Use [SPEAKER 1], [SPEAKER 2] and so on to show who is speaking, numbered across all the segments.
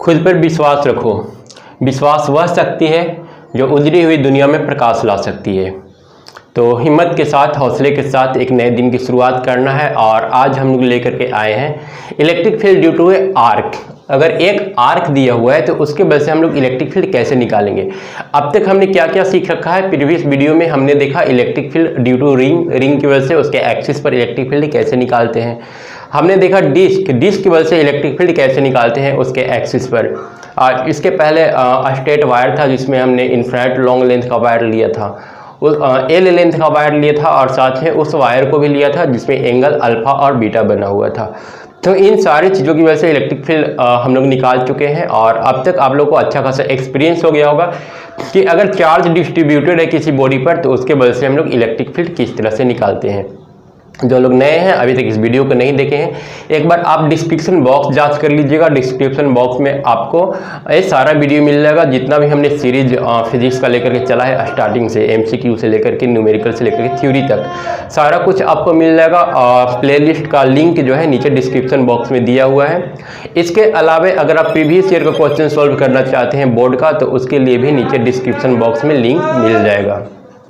[SPEAKER 1] खुद पर विश्वास रखो। विश्वास वह शक्ति है जो उजड़ी हुई दुनिया में प्रकाश ला सकती है। तो हिम्मत के साथ, हौसले के साथ एक नए दिन की शुरुआत करना है और आज हम लोग लेकर के आए हैं electric field due to a arc. अगर एक आर्क दिया हुआ है तो उसके वजह से हम लोग इलेक्ट्रिक फील्ड कैसे निकालेंगे। अब तक हमने क्या क्या सीख रखा है। प्रीवियस वीडियो में हमने देखा electric field due to ring की वजह से उसके एक्सिस पर इलेक्ट्रिक फील्ड कैसे निकालते हैं। हमने देखा डिस्क की वजह से इलेक्ट्रिक फील्ड कैसे निकालते हैं उसके एक्सिस पर। और इसके पहले स्ट्रेट वायर था जिसमें हमने इन्फ्रारेड लॉन्ग लेंथ का वायर लिया था, एल लेंथ का वायर लिया था और साथ में उस वायर को भी लिया था जिसमें एंगल अल्फा और बीटा बना हुआ था। तो इन सारी चीज़ों की वजह से इलेक्ट्रिक फील्ड हम लोग निकाल चुके हैं और अब तक आप लोग को अच्छा खासा एक्सपीरियंस हो गया होगा कि अगर चार्ज डिस्ट्रीब्यूटेड है किसी बॉडी पर तो उसके वजह से हम लोग इलेक्ट्रिक फील्ड किस तरह से निकालते हैं। जो लोग नए हैं अभी तक इस वीडियो को नहीं देखे हैं, एक बार आप डिस्क्रिप्शन बॉक्स जांच कर लीजिएगा। डिस्क्रिप्शन बॉक्स में आपको ये सारा वीडियो मिल जाएगा जितना भी हमने सीरीज फिजिक्स का लेकर के चला है, स्टार्टिंग से एमसीक्यू से लेकर के न्यूमेरिकल से लेकर के थ्योरी तक सारा कुछ आपको मिल जाएगा। प्लेलिस्ट का लिंक जो है नीचे डिस्क्रिप्शन बॉक्स में दिया हुआ है। इसके अलावा अगर आप प्रीवियस ईयर का क्वेश्चन सॉल्व करना चाहते हैं बोर्ड का तो उसके लिए भी नीचे डिस्क्रिप्शन बॉक्स में लिंक मिल जाएगा।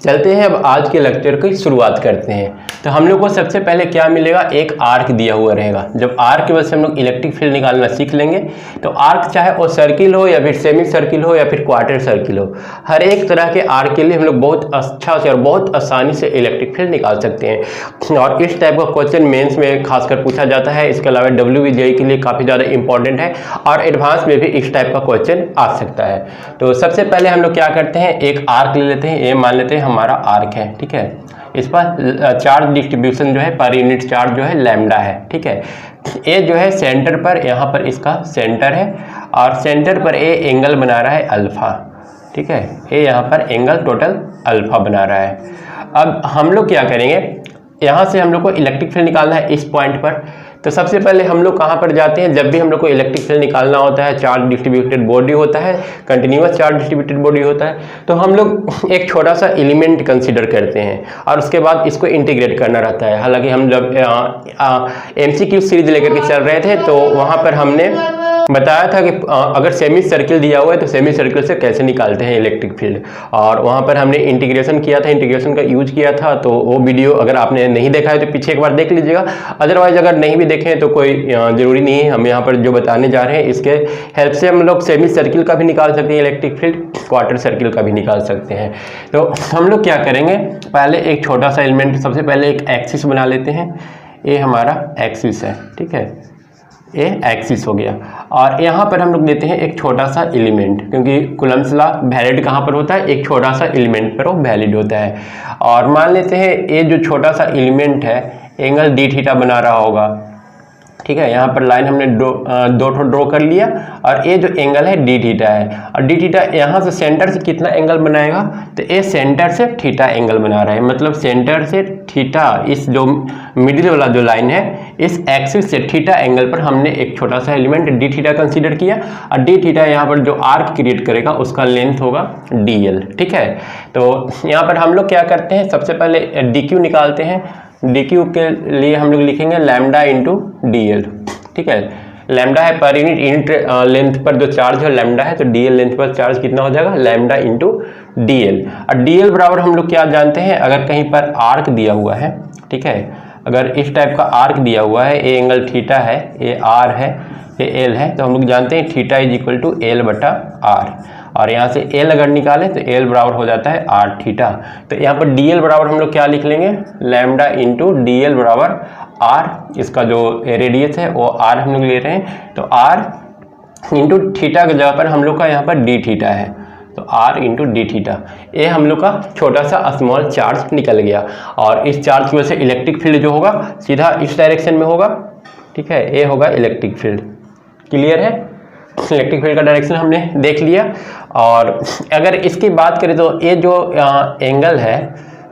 [SPEAKER 1] चलते हैं अब आज के लेक्चर की शुरुआत करते हैं। तो हम लोग को सबसे पहले क्या मिलेगा, एक आर्क दिया हुआ रहेगा। जब आर्क की वजह से हम लोग इलेक्ट्रिक फील्ड निकालना सीख लेंगे तो आर्क चाहे वो सर्किल हो या फिर सेमी सर्किल हो या फिर क्वार्टर सर्किल हो, हर एक तरह के आर्क के लिए हम लोग बहुत अच्छा से और बहुत आसानी से इलेक्ट्रिक फील्ड निकाल सकते हैं। और इस टाइप का क्वेश्चन मेंस में खासकर पूछा जाता है। इसके अलावा WBJE के लिए काफ़ी ज़्यादा इंपॉर्टेंट है और एडवांस में भी इस टाइप का क्वेश्चन आ सकता है। तो सबसे पहले हम लोग क्या करते हैं, एक आर्क ले लेते हैं। ये मान लेते हैं हमारा आर्क है, ठीक है। इस पर चार्ज डिस्ट्रीब्यूशन जो है पर यूनिट चार्ज जो है लैम्डा है, ठीक है। ए जो है सेंटर पर, यहाँ पर इसका सेंटर है और सेंटर पर ए एंगल बना रहा है अल्फा, ठीक है। ए यहाँ पर एंगल टोटल अल्फा बना रहा है। अब हम लोग क्या करेंगे, यहाँ से हम लोग को इलेक्ट्रिक फील्ड निकालना है इस पॉइंट पर। तो सबसे पहले हम लोग कहाँ पर जाते हैं, जब भी हम लोग को इलेक्ट्रिक फील्ड निकालना होता है, चार्ज डिस्ट्रीब्यूटेड बॉडी होता है, कंटिन्यूअस चार्ज डिस्ट्रीब्यूटेड बॉडी होता है, तो हम लोग एक छोटा सा एलिमेंट कंसीडर करते हैं और उसके बाद इसको इंटीग्रेट करना रहता है। हालांकि हम जब MCQ सीरीज लेकर के चल रहे थे तो वहाँ पर हमने बताया था कि अगर सेमी सर्किल दिया हुआ है तो सेमी सर्किल से कैसे निकालते हैं इलेक्ट्रिक फील्ड, और वहाँ पर हमने इंटीग्रेशन किया था, इंटीग्रेशन का यूज किया था। तो वो वीडियो अगर आपने नहीं देखा है तो पीछे एक बार देख लीजिएगा। अदरवाइज अगर नहीं भी देखें तो कोई ज़रूरी नहीं है, हम यहाँ पर जो बताने जा रहे हैं इसके हेल्प से हम लोग सेमी सर्किल का भी निकाल सकते हैं इलेक्ट्रिक फील्ड, क्वार्टर सर्किल का भी निकाल सकते हैं। तो हम लोग क्या करेंगे, पहले एक छोटा सा एलिमेंट, सबसे पहले एक एक्सिस बना लेते हैं। ये हमारा एक्सिस है, ठीक है, ये एक्सिस हो गया। और यहाँ पर हम लोग देते हैं एक छोटा सा एलिमेंट, क्योंकि कूलम्ब्स लॉ वैलिड कहाँ पर होता है, एक छोटा सा एलिमेंट पर वो वैलिड होता है। और मान लेते हैं ये जो छोटा सा एलिमेंट है एंगल डी थीटा बना रहा होगा, ठीक है। यहाँ पर लाइन हमने दो ठो ड्रॉ कर लिया और ये जो एंगल है डी थीटा है। और डी थीटा यहाँ से सेंटर से कितना एंगल बनाएगा, तो ये सेंटर से थीटा एंगल बना रहा है। मतलब सेंटर से थीटा, इस जो मिडिल वाला जो लाइन है इस एक्सिस से थीटा एंगल पर हमने एक छोटा सा एलिमेंट डी थीटा कंसीडर किया। और डी थीटा यहाँ पर जो आर्क क्रिएट करेगा उसका लेंथ होगा DL, ठीक है। तो यहाँ पर हम लोग क्या करते हैं, सबसे पहले DQ निकालते हैं। DQ के लिए हम लोग लिखेंगे लैम्डा इंटू DL, ठीक है। लैम्डा है पर यूनिट लेंथ पर जो चार्ज है लैम्डा है, तो DL लेंथ पर चार्ज कितना हो जाएगा, लैम्डा इंटू DL। और DL बराबर हम लोग क्या जानते हैं, अगर कहीं पर आर्क दिया हुआ है, ठीक है, अगर इस टाइप का आर्क दिया हुआ है, ये एंगल थीटा है, ये R है, ये L है, तो हम लोग जानते हैं theta is equal to L बटा R। और यहाँ से L अगर निकाले तो L बराबर हो जाता है R थीटा। तो यहाँ पर DL बराबर हम लोग क्या लिख लेंगे, लैम्डा इंटू DL बराबर R। इसका जो रेडियस है वो R हम लोग ले रहे हैं, तो R इंटू थीटा की जगह पर हम लोग का यहाँ पर D थीटा है, तो R इंटू डी थीटा। ये हम लोग का छोटा सा स्मॉल चार्ज निकल गया। और इस चार्ज की वजह से इलेक्ट्रिक फील्ड जो होगा सीधा इस डायरेक्शन में होगा, ठीक है। ये होगा इलेक्ट्रिक फील्ड, क्लियर है। इलेक्ट्रिक फील्ड का डायरेक्शन हमने देख लिया। और अगर इसकी बात करें तो ये जो एंगल है,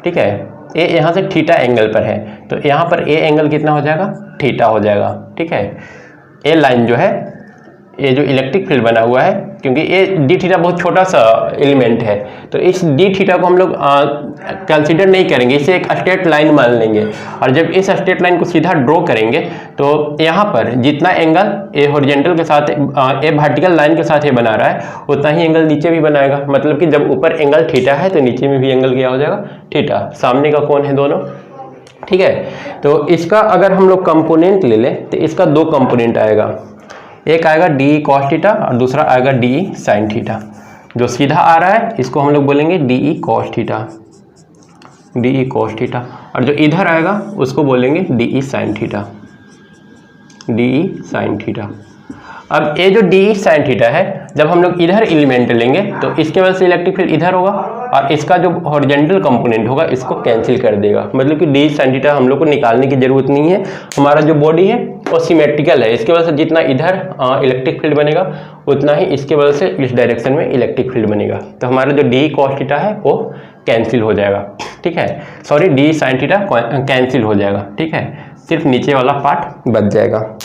[SPEAKER 1] ठीक है, ये यहाँ से थीटा एंगल पर है, तो यहाँ पर ये एंगल कितना हो जाएगा, थीटा हो जाएगा, ठीक है। ये लाइन जो है ये जो इलेक्ट्रिक फील्ड बना हुआ है, क्योंकि ये डी थीटा बहुत छोटा सा एलिमेंट है, तो इस डी थीटा को हम लोग कंसिडर नहीं करेंगे, इसे एक स्ट्रेट लाइन मान लेंगे। और जब इस स्ट्रेट लाइन को सीधा ड्रॉ करेंगे तो यहाँ पर जितना एंगल ए हॉरिजॉन्टल के साथ ए वर्टिकल लाइन के साथ ये बना रहा है, उतना ही एंगल नीचे भी बनाएगा। मतलब कि जब ऊपर एंगल थीटा है तो नीचे में भी एंगल क्या हो जाएगा, थीटा। सामने का कोण है दोनों, ठीक है। तो इसका अगर हम लोग कंपोनेंट ले लें तो इसका दो कंपोनेंट आएगा, एक आएगा डी कॉस थीटा और दूसरा आएगा डी साइन थीटा। जो सीधा आ रहा है इसको हम लोग बोलेंगे D cos theta, D cos theta, और जो इधर आएगा उसको बोलेंगे D sine theta, D sine theta. अब ये जो डी साइन थीटा है, जब हम लोग इधर एलिमेंट लेंगे तो इसके वजह से इलेक्ट्रिक फील्ड इधर होगा और इसका जो हॉरिजॉन्टल कंपोनेंट होगा इसको कैंसिल कर देगा। मतलब कि डी साइन थीटा हम लोग को निकालने की जरूरत नहीं है, हमारा जो बॉडी है वो सिमेट्रिकल है। इसके वजह से जितना इधर इलेक्ट्रिक फील्ड बनेगा उतना ही इसके वजह से इस डायरेक्शन में इलेक्ट्रिक फील्ड बनेगा। तो हमारा जो डी कॉस थीटा है वो कैंसिल हो जाएगा, ठीक है। Sorry, D sine theta cancel हो जाएगा, ठीक है। सिर्फ नीचे वाला पार्ट बच जाएगा।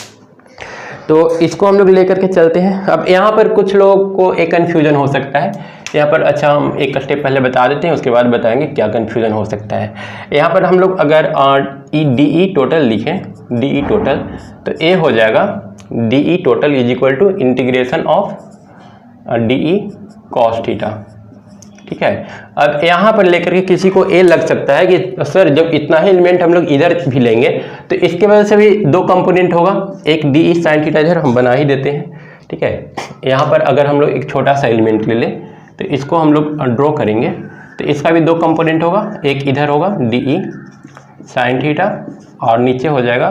[SPEAKER 1] तो इसको हम लोग लेकर के चलते हैं। अब यहाँ पर कुछ लोगों को एक कन्फ्यूजन हो सकता है यहाँ पर। अच्छा, हम एक स्टेप पहले बता देते हैं, उसके बाद बताएंगे क्या कन्फ्यूजन हो सकता है। यहाँ पर हम लोग अगर डी ई टोटल लिखें, डी ई टोटल, तो ए हो जाएगा D E total is equal to integration of D E cos theta, ठीक है। अब यहाँ पर लेकर के किसी को ए लग सकता है कि सर जब इतना ही एलिमेंट हम लोग इधर भी लेंगे तो इसके वजह से भी दो कंपोनेंट होगा, एक डी ई साइन थीटा इधर हम बना ही देते हैं, ठीक है। यहाँ पर अगर हम लोग एक छोटा सा एलिमेंट ले लें तो इसको हम लोग ड्रॉ करेंगे तो इसका भी दो कंपोनेंट होगा, एक इधर होगा डी ई साइन थीटा और नीचे हो जाएगा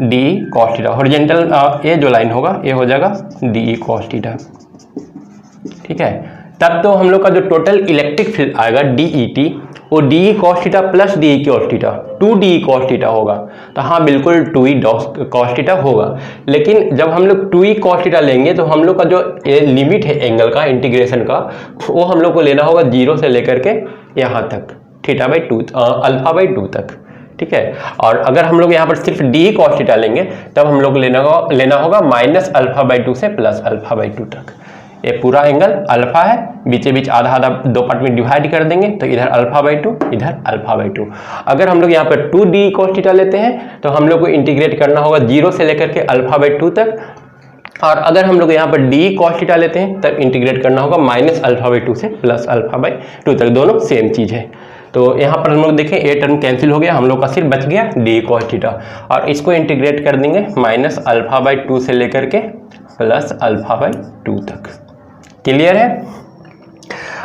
[SPEAKER 1] D E cos theta. Horizontal ये जो लाइन होगा ये हो जाएगा डी ई कॉस थीटा, ठीक है। तब तो हम लोग का जो टोटल इलेक्ट्रिक फील्ड आएगा डी ई टी, वो D E cos theta plus D E cos theta, 2 cos theta होगा। तो हाँ, बिल्कुल 2 कॉस थीटा होगा। लेकिन जब हम लोग 2 कॉस थीटा लेंगे तो हम लोग का जो लिमिट है एंगल का, इंटीग्रेशन का, वो हम लोग को लेना होगा 0 से लेकर के यहाँ तक, θ/2 α/2 तक, ठीक है। और अगर हम लोग यहाँ पर सिर्फ डी कॉस थीटा लेंगे तब हम लोग लेना होगा -α/2 से +α/2 तक। ये पूरा एंगल अल्फा है, बीचे बीच आधा आधा दो पार्ट में डिवाइड कर देंगे तो इधर α/2 इधर α/2। अगर हम लोग यहाँ पर 2d cos थीटा लेते हैं तो हम लोग को इंटीग्रेट करना होगा 0 से लेकर के α/2 तक, और अगर हम लोग यहाँ पर d cos थीटा लेते हैं तब इंटीग्रेट करना होगा -α/2 से +α/2 तक, दोनों सेम चीज़ है। तो यहाँ पर हम लोग देखें ए टर्म कैंसिल हो गया, हम लोग का सिर्फ बच गया d cos थीटा, और इसको इंटीग्रेट कर देंगे -α/2 से लेकर के +α/2 तक। क्लियर है।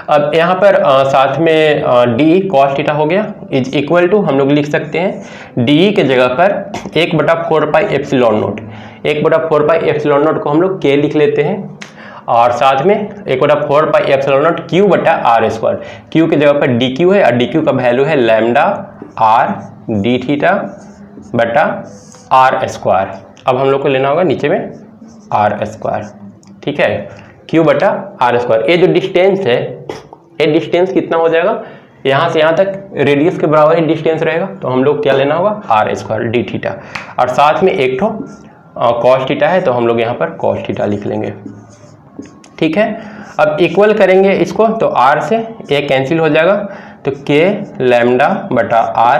[SPEAKER 1] अब यहाँ पर साथ में डी कॉस थीटा हो गया इज इक्वल टू, हम लोग लिख सकते हैं डी के जगह पर 1/4πε0, 1/4πε0 को हम लोग के लिख लेते हैं, और साथ में 1/4πε0 q/r², क्यू के जगह पर डी क्यू है और डी क्यू का वैल्यू है लैम्डा आर डी थीटा बटा r²। अब हम लोग को लेना होगा नीचे में r², ठीक है, q/r²। ये जो डिस्टेंस है, ये डिस्टेंस कितना हो जाएगा, यहाँ से यहाँ तक रेडियस के बराबर ही डिस्टेंस रहेगा, तो हम लोग क्या लेना होगा r² डी थीटा, और साथ में एक ठो कॉस थीटा है तो हम लोग यहाँ पर कॉस थीटा लिख लेंगे, ठीक है। अब इक्वल करेंगे इसको तो r से a कैंसिल हो जाएगा, तो k λ/r,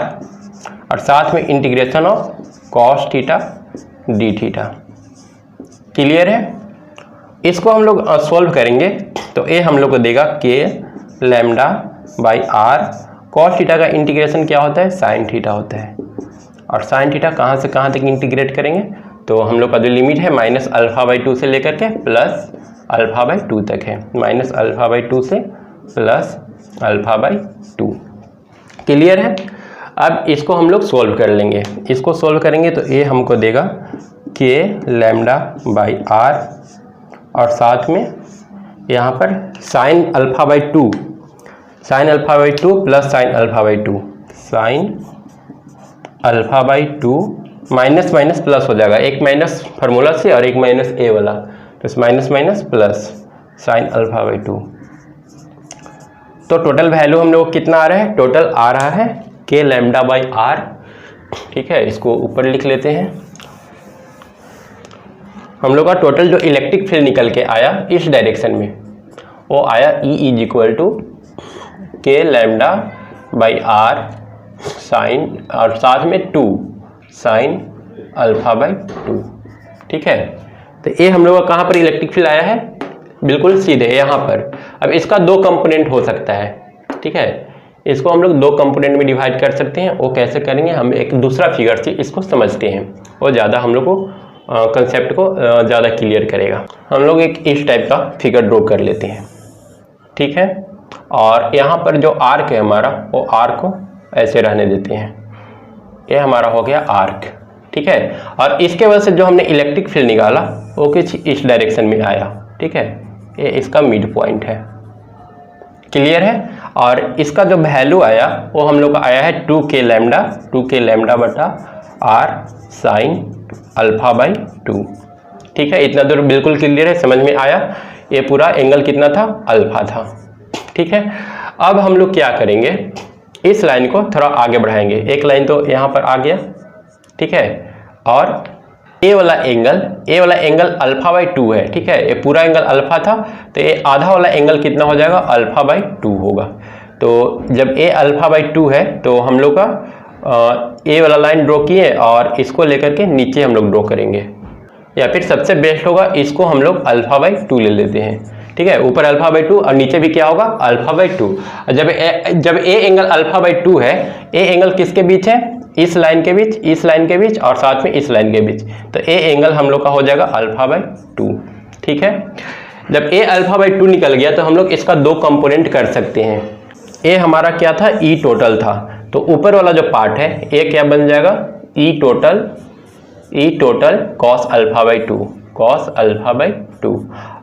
[SPEAKER 1] और साथ में integration of cos theta D theta. Clear है। इसको हम लोग सॉल्व करेंगे तो ए हम लोग को देगा k λ/r, कॉस थीटा का इंटीग्रेशन क्या होता है, साइन थीटा होता है, और साइन थीटा कहाँ से कहाँ तक इंटीग्रेट करेंगे, तो हम लोग का जो लिमिट है -α/2 से लेकर के +α/2 तक है, -α/2 से +α/2। क्लियर है। अब इसको हम लोग सॉल्व कर लेंगे, इसको सॉल्व करेंगे तो ए हमको देगा k λ/r, और साथ में यहाँ पर sin α/2 plus sin α/2, sin α/2 minus minus plus हो जाएगा, एक माइनस फार्मूला से और एक माइनस ए वाला, तो माइनस माइनस प्लस sin α/2। तो टोटल वैल्यू हम लोग कितना आ रहा है, टोटल आ रहा है k λ/r, ठीक है। इसको ऊपर लिख लेते हैं, हम लोग का टोटल जो इलेक्ट्रिक फील्ड निकल के आया इस डायरेक्शन में वो आया E इज इक्वल टू के लैम्डा बाई आर साइन और साथ में 2 साइन अल्फा बाई 2। ठीक है, तो ये हम लोग का कहाँ पर इलेक्ट्रिक फील्ड आया है, बिल्कुल सीधे यहाँ पर। अब इसका दो कंपोनेंट हो सकता है। ठीक है, इसको हम लोग दो कंपोनेंट में डिवाइड कर सकते हैं। वो कैसे करेंगे, हम एक दूसरा फिगर से इसको समझते हैं, वो ज़्यादा हम लोग को कंसेप्ट को ज़्यादा क्लियर करेगा। हम लोग एक इस टाइप का फिगर ड्रॉ कर लेते हैं। ठीक है, और यहाँ पर जो आर्क है हमारा, वो आर्क को ऐसे रहने देते हैं। ये हमारा हो गया आर्क। ठीक है, और इसके वजह से जो हमने इलेक्ट्रिक फील्ड निकाला वो कुछ इस डायरेक्शन में आया। ठीक है, ये इसका मिड पॉइंट है। क्लियर है, और इसका जो वैल्यू आया वो हम लोग का आया है 2k लैम्डा बटा आर साइन अल्फा बाई 2। ठीक है, इतना दूर बिल्कुल क्लियर है, समझ में आया। ये पूरा एंगल कितना था, अल्फा था। ठीक है, अब हम लोग क्या करेंगे, इस लाइन को थोड़ा आगे बढ़ाएंगे। एक लाइन तो यहाँ पर आ गया। ठीक है, और ए वाला एंगल अल्फा बाई 2 है। ठीक है, ये पूरा एंगल अल्फा था, तो ये आधा वाला एंगल कितना हो जाएगा, अल्फा बाई 2 होगा। तो जब ए अल्फा बाई 2 है तो हम लोग का ए वाला लाइन ड्रॉ किए और इसको लेकर के नीचे हम लोग ड्रॉ करेंगे, या फिर सबसे बेस्ट होगा इसको हम लोग अल्फा बाई 2 ले लेते हैं। ठीक है, ऊपर अल्फा बाई 2 और नीचे भी क्या होगा, अल्फा बाई 2। जब ए एंगल अल्फा बाई 2 है, ए एंगल किसके बीच है, इस लाइन के बीच और साथ में इस लाइन के बीच। तो ए एंगल हम लोग का हो जाएगा अल्फा बाई 2। ठीक है, जब ए अल्फा बाई 2 निकल गया तो हम लोग इसका दो कंपोनेंट कर सकते हैं। ए हमारा क्या था, ई टोटल था, तो ऊपर वाला जो पार्ट है ए क्या बन जाएगा, ई टोटल कॉस अल्फा बाई 2,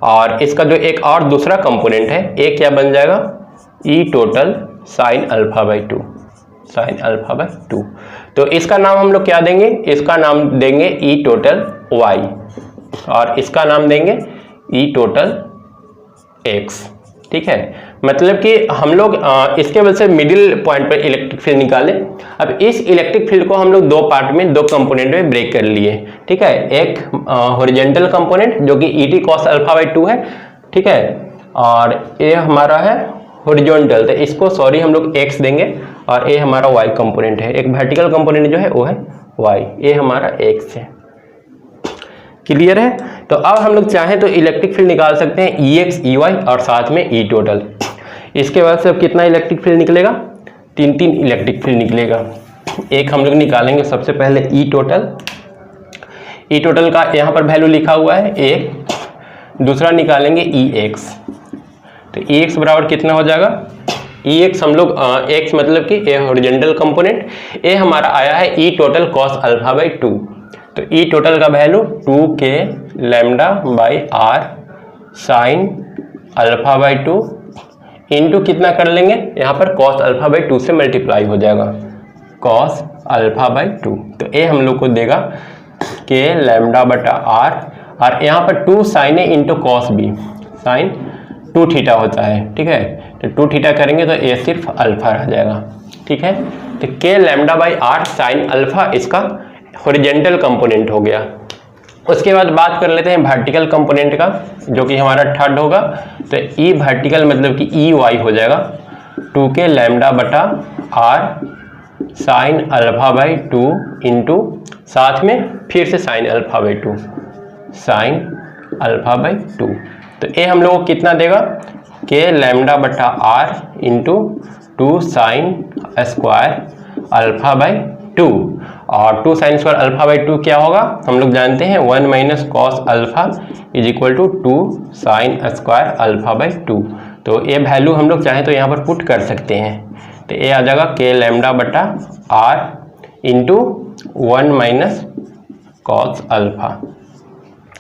[SPEAKER 1] और इसका जो एक और दूसरा कंपोनेंट है ए क्या बन जाएगा, ई टोटल साइन अल्फा बाई 2। तो इसका नाम हम लोग क्या देंगे, इसका नाम देंगे ई टोटल वाई और इसका नाम देंगे ई टोटल एक्स। ठीक है, मतलब कि हम लोग इसके वजह से मिडिल पॉइंट पर इलेक्ट्रिक फील्ड निकाले। अब इस इलेक्ट्रिक फील्ड को हम लोग दो पार्ट में, दो कंपोनेंट में ब्रेक कर लिए। ठीक है, एक हॉरिजॉन्टल कंपोनेंट जो कि E T cos alpha by 2 है। ठीक है, और ये हमारा है हॉरिजॉन्टल, तो इसको हम लोग एक्स देंगे, और ये हमारा वाई कंपोनेंट है। एक वर्टिकल कंपोनेंट जो है वो है वाई, ये हमारा एक्स है। क्लियर है, तो अब हम लोग चाहें तो इलेक्ट्रिक फील्ड निकाल सकते हैं ई एक्स ई वाई और साथ में ई टोटल। इसके बाद से अब कितना इलेक्ट्रिक फील्ड निकलेगा, 3 इलेक्ट्रिक फील्ड निकलेगा। एक हम लोग निकालेंगे सबसे पहले ई टोटल का यहाँ पर वैल्यू लिखा हुआ है 1, दूसरा निकालेंगे ई एक्स। तो ई एक्स बराबर कितना हो जाएगा, ई एक्स हम लोग एक्स मतलब कि ए हॉरिजॉन्टल कंपोनेंट, ए हमारा आया है E total cos alpha by 2। तो ई टोटल का value 2k lambda by R sine alpha by 2 into कितना कर लेंगे, यहाँ पर कॉस अल्फा बाई 2 से मल्टीप्लाई हो जाएगा, कॉस अल्फा बाई 2। तो ए हम लोग को देगा k लैम्डा बटा आर, और यहाँ पर 2 sine A into cos B, sine 2 theta होता है। ठीक है, तो 2 थीटा करेंगे तो ए सिर्फ अल्फा रह जाएगा। ठीक है, तो k lambda by R sine alpha इसका हॉरिजॉन्टल कंपोनेंट हो गया। उसके बाद बात कर लेते हैं वर्टिकल कंपोनेंट का, जो कि हमारा थर्ड होगा। तो ई वर्टिकल मतलब कि ई वाई हो जाएगा 2k लैम्डा बटा R sine alpha by 2 into साथ में फिर से sine alpha by 2, sine alpha by 2। तो ये हम लोग को कितना देगा, k लैम्डा बटा R into 2 sine square alpha by 2, और 2 साइन स्क्वायर अल्फा बाई 2 क्या होगा, हम लोग जानते हैं 1 minus cos alpha is equal to 2 sine square alpha by 2। तो ये वैल्यू हम लोग चाहें तो यहाँ पर पुट कर सकते हैं। तो ये आ जाएगा k लैम्डा बटा R into 1 minus cos alpha.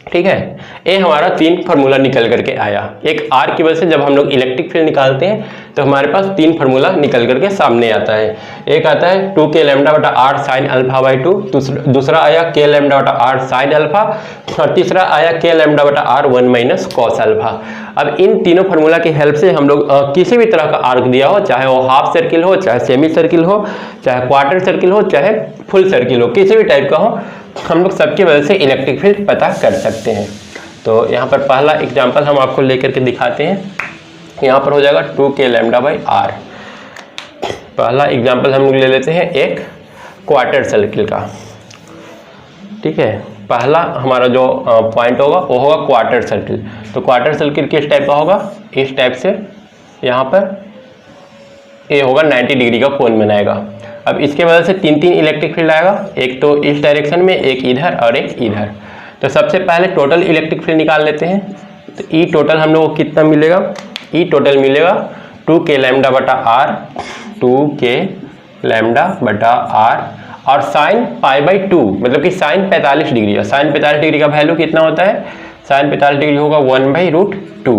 [SPEAKER 1] ठीक है, ये हमारा 3 फार्मूला निकल करके आया। एक आर की वजह से जब हम लोग इलेक्ट्रिक फील्ड निकालते हैं तो हमारे पास 3 फार्मूला निकल करके सामने आता है। एक आता है 2k लैम्डा बटा आर साइन अल्फा बाई 2, दूसरा आया k लैम्डा बटा आर साइन अल्फा, और तीसरा आया k लैम्डा बटा आर 1 माइनस कॉस अल्फा। अब इन तीनों फार्मूला की हेल्प से हम लोग किसी भी तरह का आर्क दिया हो, चाहे वो हाफ सर्किल हो, चाहे सेमी सर्किल हो, चाहे क्वार्टर सर्किल हो, चाहे फुल सर्किल हो, किसी भी टाइप का हो, हम लोग सबकी वजह से इलेक्ट्रिक फील्ड पता कर सकते हैं। तो यहाँ पर पहला एग्जांपल हम आपको लेकर के दिखाते हैं। यहाँ पर हो जाएगा 2k लैम्डा बाई आर। पहला एग्जांपल हम लोग ले लेते हैं एक क्वार्टर सर्किल का। ठीक है, पहला हमारा जो पॉइंट होगा वो होगा क्वार्टर सर्किल। तो क्वार्टर सर्किल किस टाइप का होगा, इस टाइप से यहाँ पर ये होगा 90 डिग्री का कोण बनाएगा। अब इसके वजह से तीन इलेक्ट्रिक फील्ड आएगा, एक तो इस डायरेक्शन में, एक इधर और एक इधर। तो सबसे पहले टोटल इलेक्ट्रिक फील्ड निकाल लेते हैं। तो ई टोटल हम लोग को कितना मिलेगा, ई टोटल मिलेगा 2k लैम्डा बटा आर, 2k लैम्डा बटा आर और साइन पाई बाई 2, मतलब कि साइन 45 डिग्री है। साइन 45 डिग्री का वैल्यू कितना होता है, साइन 45 डिग्री होगा 1/√2।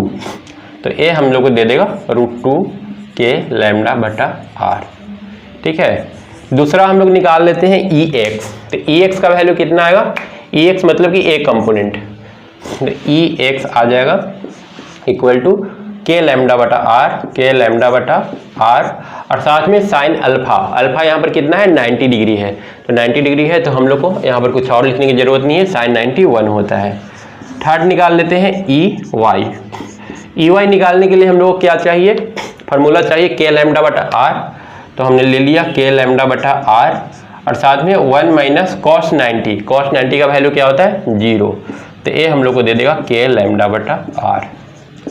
[SPEAKER 1] तो ये हम लोग को दे देगा √2k लैम्डा बटा आर। ठीक है, दूसरा हम लोग निकाल लेते हैं EX। तो EX का वैल्यू कितना आएगा, EX मतलब कि एक कंपोनेंट। तो EX आ जाएगा इक्वल टू k लैम्डा बटा आर, k लैम्डा बटा आर और साथ में साइन अल्फा। अल्फा यहाँ पर कितना है, 90 डिग्री है। तो 90 डिग्री है तो हम लोग को यहाँ पर कुछ और लिखने की जरूरत नहीं है, साइन 90 1 होता है। थर्ड निकाल लेते हैं EY। EY निकालने के लिए हम लोग को क्या चाहिए, फार्मूला चाहिए k लैम्डा बटा आर। तो हमने ले लिया k लैम्डा बटा आर और साथ में 1 माइनस कॉस 90। कॉस 90 का वैल्यू क्या होता है, 0। तो ये हम लोग को दे देगा k लैम्डा बटा आर।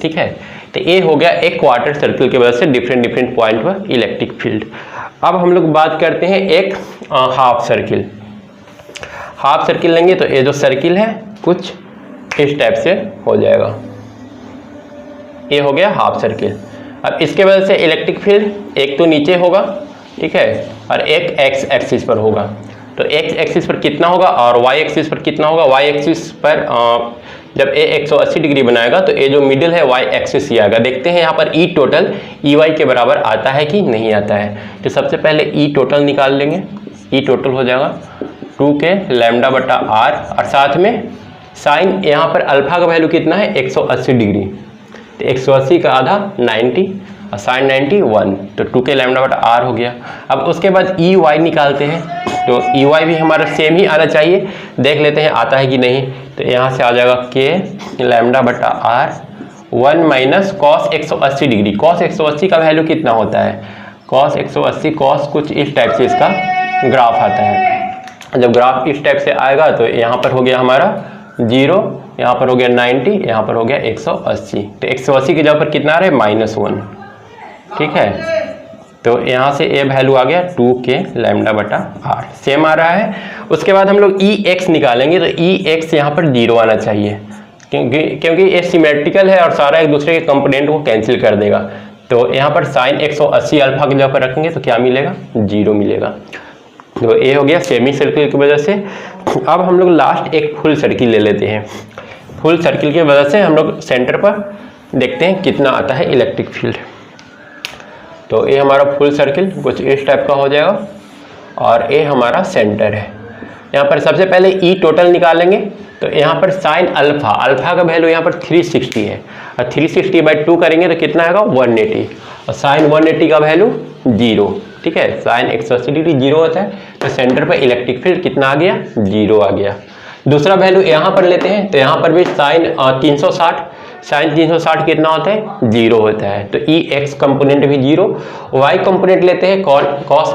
[SPEAKER 1] ठीक है, तो ये हो गया एक क्वार्टर सर्किल की वजह से डिफरेंट पॉइंट पर इलेक्ट्रिक फील्ड। अब हम लोग बात करते हैं एक हाफ सर्किल। हाफ सर्किल लेंगे तो ये जो सर्किल है कुछ इस टाइप से हो जाएगा, ये हो गया हाफ सर्किल। अब इसके वजह से इलेक्ट्रिक फील्ड एक तो नीचे होगा, ठीक है, और एक एक्स एक्सिस पर होगा। तो एक्स एक्सिस पर कितना होगा और वाई एक्सिस पर कितना होगा। वाई एक्सिस पर जब ए 180 डिग्री बनाएगा तो ये जो मिडिल है वाई एक्सिस ही आएगा। देखते हैं यहाँ पर ई टोटल ई वाई के बराबर आता है कि नहीं आता है। तो सबसे पहले ई टोटल निकाल लेंगे। ई टोटल हो जाएगा 2k लैम्डा बटा आर और साथ में साइन यहाँ पर अल्फा का वैल्यू कितना है 180 डिग्री। तो 180 का आधा 90 और साइन 90 1, तो 2k लैम्डा बटा आर हो गया। अब उसके बाद ई वाई निकालते हैं। तो ई वाई भी हमारा सेम ही आना चाहिए, देख लेते हैं आता है कि नहीं। तो यहाँ से आ जाएगा k लैम्डा बटा R 1 minus cos 180 degree. Cos 180 का वैल्यू कितना होता है, कॉस 180 कॉस कुछ इस टाइप से इसका ग्राफ आता है। जब ग्राफ इस टाइप से आएगा तो यहाँ पर हो गया हमारा 0, यहाँ पर हो गया 90, यहाँ पर हो गया 180। तो 180 की जगह पर कितना आ रहा है -1। ठीक है, तो यहाँ से ये वैल्यू आ गया 2k लैम्डा बटा आर, सेम आ रहा है। उसके बाद हम लोग EX निकालेंगे। तो EX यहाँ पर 0 आना चाहिए क्योंकि ये सिमेट्रिकल है और सारा एक दूसरे के कंपोनेंट को कैंसिल कर देगा। तो यहाँ पर साइन 180 अल्फा की जगह पर रखेंगे तो क्या मिलेगा, 0 मिलेगा। तो ये हो गया सेमी सर्किल की वजह से। अब हम लोग लास्ट एक फुल सर्किल ले लेते हैं। फुल सर्किल की वजह से हम लोग सेंटर पर देखते हैं कितना आता है इलेक्ट्रिक फील्ड। तो ये हमारा फुल सर्किल कुछ इस टाइप का हो जाएगा और ये हमारा सेंटर है। यहाँ पर सबसे पहले ई टोटल निकालेंगे। तो यहाँ पर साइन अल्फा, अल्फा का वैल्यू यहाँ पर 360 है और 360/2 करेंगे तो कितना आएगा 180 और साइन 180 का वैल्यू 0। ठीक है, साइन 180 डिग्री 0 होता है। तो सेंटर पर इलेक्ट्रिक फील्ड कितना आ गया, 0 आ गया। दूसरा वैल्यू यहाँ पर लेते हैं। तो यहाँ पर भी साइन 360, साइन 360 कितना होता है, 0 होता है। तो EX कंपोनेंट भी 0। Y कंपोनेंट लेते हैं, कॉस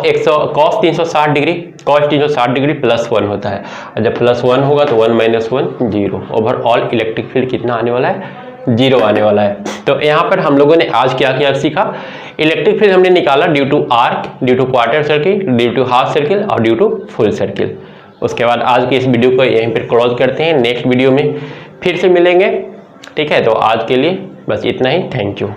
[SPEAKER 1] 360 डिग्री, कॉस 360 डिग्री +1 होता है और जब +1 होगा तो 1 - 1 0। ओवरऑल इलेक्ट्रिक फील्ड कितना आने वाला है, 0 आने वाला है। तो यहाँ पर हम लोगों ने आज क्या क्या सीखा। इलेक्ट्रिक फील्ड हमने निकाला due to arc, due to quarter circle, due to half circle और ड्यू टू फुल सर्किल। उसके बाद आज की इस वीडियो को यहीं पर क्लोज करते हैं। नेक्स्ट वीडियो में फिर से मिलेंगे। ठीक है, तो आज के लिए बस इतना ही। Thank you.